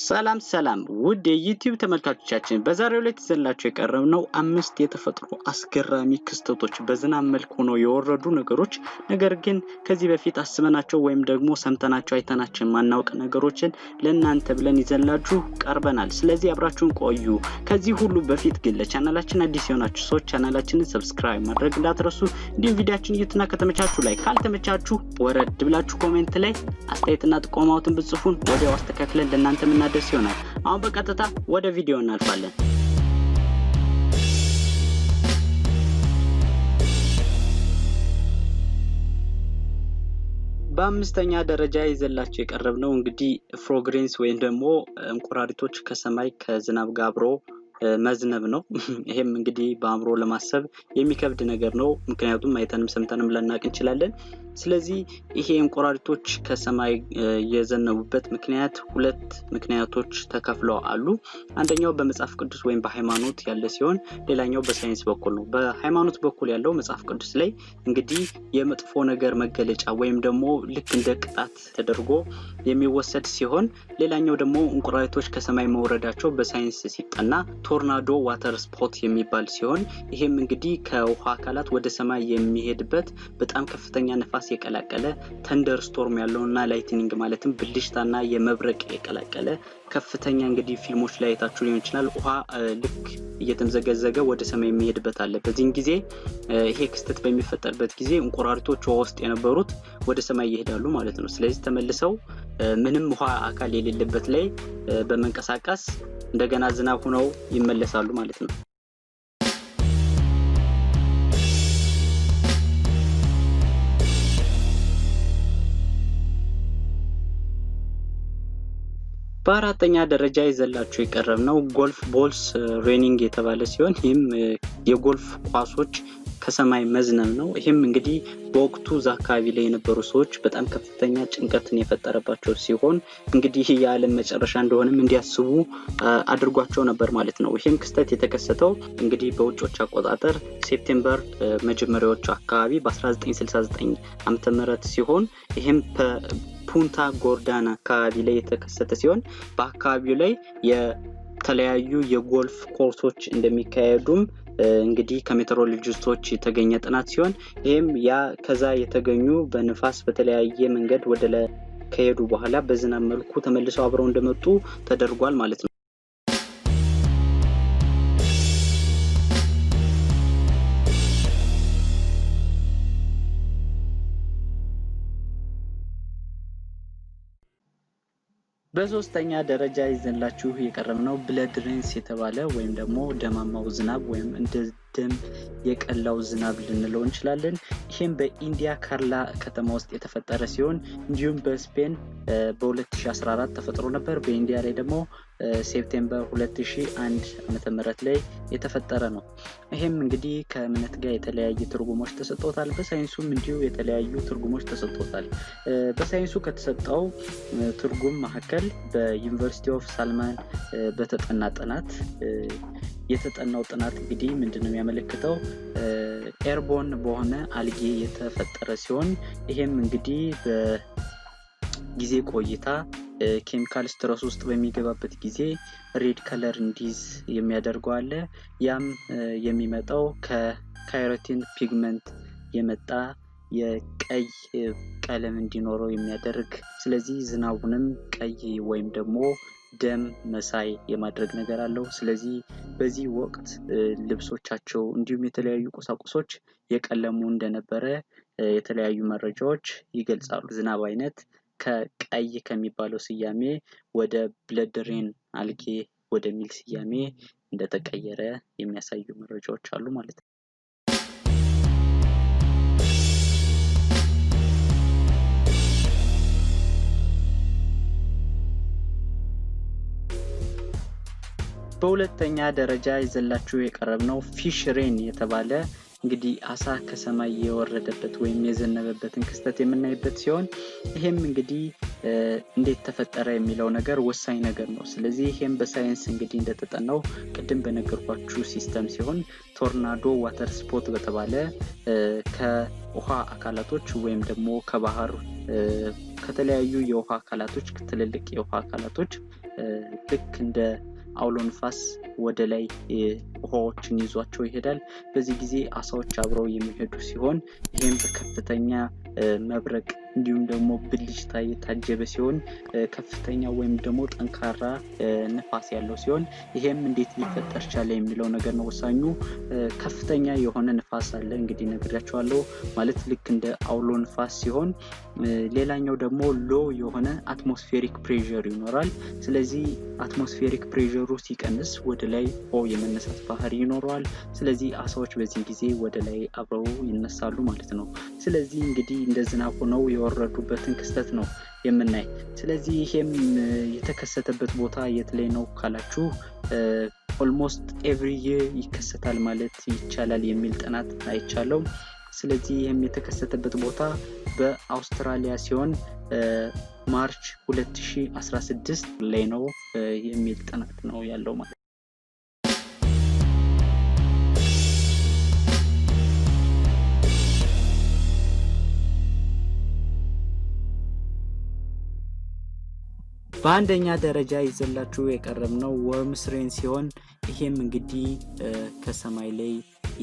ሰላም ውድ የዩቲዩብ ተመልካቾቻችን በዛሬው ላይ ተዘላችሁ የቀረብነው 5 የተፈጥሮ አስገራሚ ክስተቶች በዝናብ መልክ ሆነው የወረዱ ነገሮች ነገር ግን ከዚህ በፊት አስበናቸው ወይም ደግሞ ሰምተናቸው አይተናቸው ማናውቅ ነገሮችን ለእናንተ ብለን ይዘንላችሁ ቀርበናል። ስለዚህ አብራችሁን ቆዩ። ከዚህ ሁሉ በፊት ግን ለቻናላችን አዲስ የሆናችሁ ሰዎች ቻናላችንን ሰብስክራይብ ማድረግ እንዳትረሱ። እንዲሁም ቪዲዮአችንን እዩትና ከተመቻችሁ ላይክ ካልተመቻችሁ ወረድ ብላችሁ ኮሜንት ላይ አስተያየትና ጥቆማዎችን ብትጽፉን ወዲያው አስተካክለን ለእናንተ እናደርስ ይሆናል። አሁን በቀጥታ ወደ ቪዲዮ እናልፋለን። በአምስተኛ ደረጃ ይዘላችሁ የቀረብነው እንግዲህ ፍሮግሬንስ ወይም ደግሞ እንቁራሪቶች ከሰማይ ከዝናብ ጋር አብሮ መዝነብ ነው። ይሄም እንግዲህ በአእምሮ ለማሰብ የሚከብድ ነገር ነው። ምክንያቱም አይተንም ሰምተንም ለናቅ እንችላለን። ስለዚህ ይሄ እንቁራሪቶች ከሰማይ የዘነቡበት ምክንያት ሁለት ምክንያቶች ተከፍለው አሉ። አንደኛው በመጽሐፍ ቅዱስ ወይም በሃይማኖት ያለ ሲሆን ሌላኛው በሳይንስ በኩል ነው። በሃይማኖት በኩል ያለው መጽሐፍ ቅዱስ ላይ እንግዲህ የመጥፎ ነገር መገለጫ ወይም ደግሞ ልክ እንደ ቅጣት ተደርጎ የሚወሰድ ሲሆን ሌላኛው ደግሞ እንቁራሪቶች ከሰማይ መውረዳቸው በሳይንስ ሲጠና ቶርናዶ ዋተር ስፖት የሚባል ሲሆን ይሄም እንግዲህ ከውሃ አካላት ወደ ሰማይ የሚሄድበት በጣም ከፍተኛ ነፋስ የቀላቀለ ተንደር ስቶርም ያለውና ላይትኒንግ ማለትም ብልሽታና የመብረቅ የቀላቀለ ከፍተኛ እንግዲህ ፊልሞች ላይ አይታችሁ ሊሆን ይችላል። ውሃ ልክ እየተምዘገዘገ ወደ ሰማይ የሚሄድበት አለ። በዚህን ጊዜ ይሄ ክስተት በሚፈጠርበት ጊዜ እንቁራሪቶች ውሃ ውስጥ የነበሩት ወደ ሰማይ ይሄዳሉ ማለት ነው። ስለዚህ ተመልሰው ምንም ውሃ አካል የሌለበት ላይ በመንቀሳቀስ እንደገና ዝናብ ሆነው ይመለሳሉ ማለት ነው። በአራተኛ ደረጃ ይዘላችሁ የቀረብነው ጎልፍ ቦልስ ሬኒንግ የተባለ ሲሆን ይህም የጎልፍ ኳሶች ከሰማይ መዝነብ ነው። ይሄም እንግዲህ በወቅቱ አካባቢ ላይ የነበሩ ሰዎች በጣም ከፍተኛ ጭንቀትን የፈጠረባቸው ሲሆን እንግዲህ የዓለም መጨረሻ እንደሆነም እንዲያስቡ አድርጓቸው ነበር ማለት ነው። ይሄም ክስተት የተከሰተው እንግዲህ በውጮች አቆጣጠር ሴፕቴምበር መጀመሪያዎቹ አካባቢ በ1969 ዓመተ ምህረት ሲሆን ይሄም ፑንታ ጎርዳና አካባቢ ላይ የተከሰተ ሲሆን በአካባቢው ላይ የተለያዩ የጎልፍ ኮርሶች እንደሚካሄዱም እንግዲህ ከሜትሮሎጂስቶች የተገኘ ጥናት ሲሆን ይሄም ያ ከዛ የተገኙ በንፋስ በተለያየ መንገድ ወደ ላይ ከሄዱ በኋላ በዝናብ መልኩ ተመልሰው አብረው እንደመጡ ተደርጓል ማለት ነው። በሶስተኛ ደረጃ ይዘንላችሁ የቀረብነው ብለድ ሬንስ የተባለ ወይም ደግሞ ደማማው ዝናብ ወይም እንደ ደም የቀላው ዝናብ ልንለው እንችላለን። ይሄም በኢንዲያ ካርላ ከተማ ውስጥ የተፈጠረ ሲሆን እንዲሁም በስፔን በ2014 ተፈጥሮ ነበር። በኢንዲያ ላይ ደግሞ ሴፕቴምበር 2001 ዓመተ ምህረት ላይ የተፈጠረ ነው። ይሄም እንግዲህ ከእምነት ጋር የተለያየ ትርጉሞች ተሰጥቶታል። በሳይንሱም እንዲሁ የተለያዩ ትርጉሞች ተሰጥቶታል። በሳይንሱ ከተሰጠው ትርጉም መካከል በዩኒቨርሲቲ ኦፍ ሳልማን በተጠና ጥናት የተጠናው ጥናት እንግዲህ ምንድነው የሚያመለክተው ኤርቦን በሆነ አልጌ የተፈጠረ ሲሆን ይሄም እንግዲህ በጊዜ ቆይታ ኬሚካል ስትረስ ውስጥ በሚገባበት ጊዜ ሬድ ከለር እንዲዝ የሚያደርገው አለ። ያም የሚመጣው ከካይሮቲን ፒግመንት የመጣ የቀይ ቀለም እንዲኖረው የሚያደርግ ስለዚህ ዝናቡንም ቀይ ወይም ደግሞ ደም መሳይ የማድረግ ነገር አለው። ስለዚህ በዚህ ወቅት ልብሶቻቸው እንዲሁም የተለያዩ ቁሳቁሶች የቀለሙ እንደነበረ የተለያዩ መረጃዎች ይገልጻሉ። ዝናብ አይነት ከቀይ ከሚባለው ስያሜ ወደ ብለድ ሬን አልጌ ወደሚል ስያሜ እንደተቀየረ የሚያሳዩ መረጃዎች አሉ ማለት ነው። በሁለተኛ ደረጃ ይዘላችሁ የቀረብነው ፊሽ ሬን የተባለ እንግዲህ አሳ ከሰማይ የወረደበት ወይም የዘነበበትን ክስተት የምናይበት ሲሆን ይሄም እንግዲህ እንዴት ተፈጠረ የሚለው ነገር ወሳኝ ነገር ነው። ስለዚህ ይሄም በሳይንስ እንግዲህ እንደተጠናው ቅድም በነገርኳችሁ ሲስተም ሲሆን ቶርናዶ ዋተር ስፖት በተባለ ከውሃ አካላቶች ወይም ደግሞ ከባህር ከተለያዩ የውሃ አካላቶች ትልልቅ የውሃ አካላቶች ልክ እንደ አውሎ ንፋስ ወደ ላይ ውሃዎችን ይዟቸው ይሄዳል በዚህ ጊዜ አሳዎች አብረው የሚሄዱ ሲሆን ይሄም በከፍተኛ መብረቅ እንዲሁም ደግሞ ብልጭታ የታጀበ ሲሆን ከፍተኛ ወይም ደግሞ ጠንካራ ንፋስ ያለው ሲሆን ይሄም እንዴት ሊፈጠር ቻለ የሚለው ነገር ነው ወሳኙ ከፍተኛ የሆነ ንፋስ አለ እንግዲህ ነግራችኋለሁ ማለት ልክ እንደ አውሎ ንፋስ ሲሆን ሌላኛው ደግሞ ሎ የሆነ አትሞስፌሪክ ፕሬሸር ይኖራል ስለዚህ አትሞስፌሪክ ፕሬሸሩ ሲቀንስ ወደ ላይ የመነሳት ባህሪ ይኖራል ስለዚህ አሳዎች በዚህ ጊዜ ወደ ላይ አብረው ይነሳሉ ማለት ነው ስለዚህ እንግዲህ እንደዝናብ ሆነው የወረዱበትን ክስተት ነው የምናይ ስለዚህ ይሄም የተከሰተበት ቦታ የት ላይ ነው ካላችሁ almost every year ይከሰታል ማለት ይቻላል የሚል ጥናት አይቻለው ስለዚህ ይሄም የተከሰተበት ቦታ በአውስትራሊያ ሲሆን ማርች 2016 ላይ ነው የሚል ጥናት ነው ያለው ማለት በአንደኛ ደረጃ ይዘላችሁ የቀረብነው ወርምስ ሬን ሲሆን ይሄም እንግዲህ ከሰማይ ላይ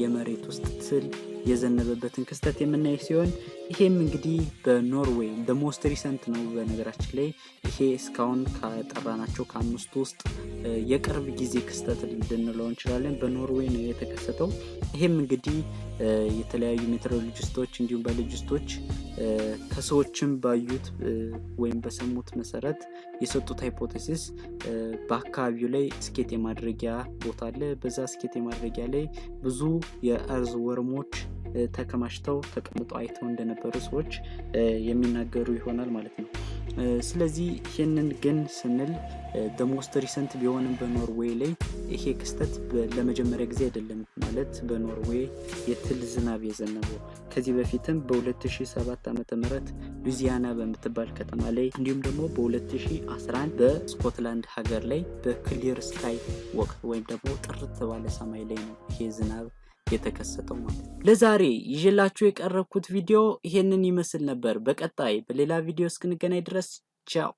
የመሬት ውስጥ ትል የዘነበበትን ክስተት የምናይ ሲሆን ይሄም እንግዲህ በኖርዌይ the most recent ነው በነገራችን ላይ ይሄ እስካሁን ከጠራናቸው ከአምስቱ ውስጥ የቅርብ ጊዜ ክስተት ልንለው እንችላለን በኖርዌይ ነው የተከሰተው ይሄም እንግዲህ የተለያዩ ሜትሮሎጂስቶች እንዲሁም ባዮሎጂስቶች ከሰዎችም ባዩት ወይም በሰሙት መሰረት የሰጡት ሃይፖቴሲስ በአካባቢው ላይ ስኬት የማድረጊያ ቦታ አለ በዛ ስኬት የማድረጊያ ላይ ብዙ የአርዝ ወርሞች ተከማሽተው ተቀምጠው አይተው እንደነበሩ ሰዎች የሚናገሩ ይሆናል ማለት ነው ስለዚህ ይሄንን ግን ስንል the most recent ቢሆንም በኖርዌይ ላይ ይሄ ክስተት ለመጀመሪያ ጊዜ አይደለም ማለት በኖርዌይ የትል ዝናብ የዘነበው ከዚህ በፊትም በ2007 ዓመተ ምህረት ሉዚያና በመተባል ከተማ ላይ እንዲሁም ደግሞ በ2011 በስኮትላንድ ሀገር ላይ በክሊር ስካይ ወቅት ወይም ደግሞ ጥርት ባለ ሰማይ ላይ ነው ይሄ ዝናብ የተከሰተው ማለት ለዛሬ ይዤላችሁ የቀረብኩት ቪዲዮ ይሄንን ይመስል ነበር በቀጣይ በሌላ ቪዲዮ እስክንገናኝ ድረስ ቻው